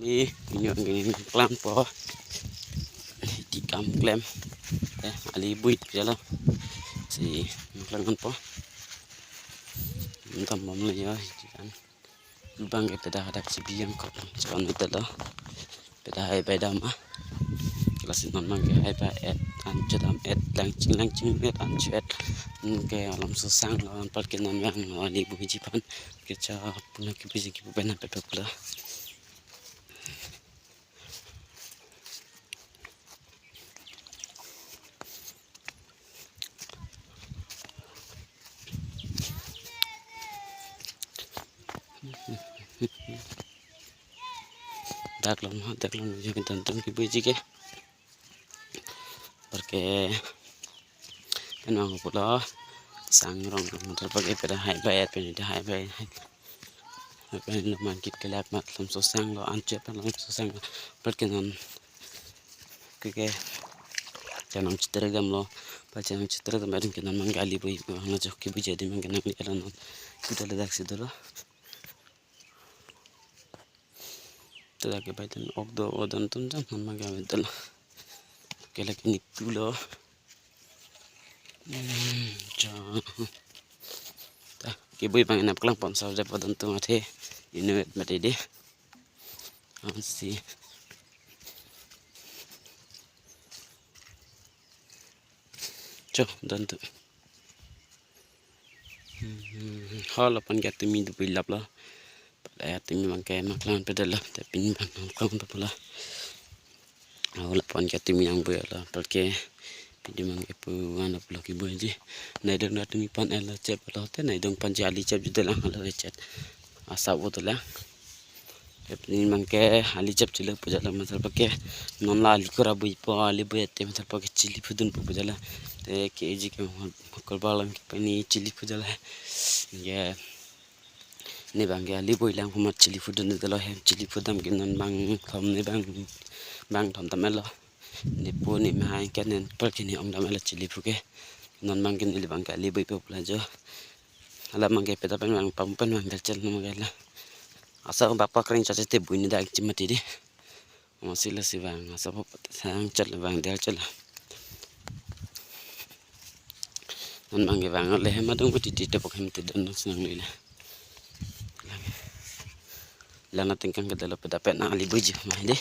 Minyo gini klam po di kam klem alibuit jala si maklangan po entam mom la ya kan lubang kita dah si biang kok jangan itu lo beda hai beda mah kelas non mang hai ba anjadam langsing et anjat ke alam susang lawan perkenan yang alibu jipan kita punya kibisi kibu bena pepe pula daklom juga tonton kibuji ke porque kenang pula sang rong terpakai pada hai bayat pada hai bayat apa yang mangkit kelak mat lam susang lo anjep lam susang perkenan ke jangan citeragam lo baca citeragam ada kenan manggali boy ngajak kibuji ada mangkena kelan kita ledak situ lo tidak ke baitan okdo odon tunjan mangga betul kelak ini tulo kiboy pang inap kelang pon sa dapat tentu mate inuit mate deh si tentu hal apa yang tumi tu pilap lah pada tumi bangkai maklan pedal lah tapi bang kau tu pula hal apa yang tumi yang boleh lah pergi di mangke pu ana pula kiboy je naidong na tumi pan ela cep lah te naidong pan jali cep jute lang ala chat asa botol lah ini mangke ali cep cile pujala masal pakai non la ali kora bui po ali bui te masal pakai cili pudun pujala te keji ke korbalam ke pani cili pujala ya ni bangke ali bui lang humat cili pudun itu loh cili pudam ke non bang thom ni bang thom tamelo ni po ni mahai kanen perkini om damela cili puke non mangkin ili bangka ali bui po pelajo ala mangke peta pen mang pampen mang dalcel no magala asa bapak kering caca te bui ni dak cimati di masila si bang asa pop sang cel bang dalcel non mangke bang le madung peti te pok hem te don senang lila lana tingkang kedala peta pen ali bui je mah de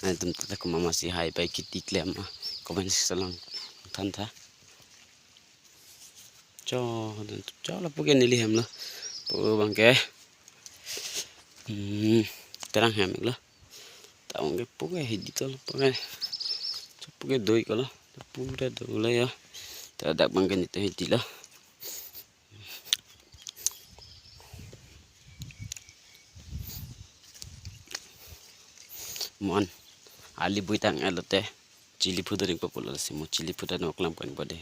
nah tentu aku masih hai baik kita klaim komen selang tanta lah pokoknya nilai hem lah bangke terang hem lah tahu nggak pokoknya hidup lah pokoknya doi kalau pura doi lah ya tidak bangke itu hidup lah mohon ali buitang elote cili pudar yang populer sih mau cili pudar nak kelam kan pada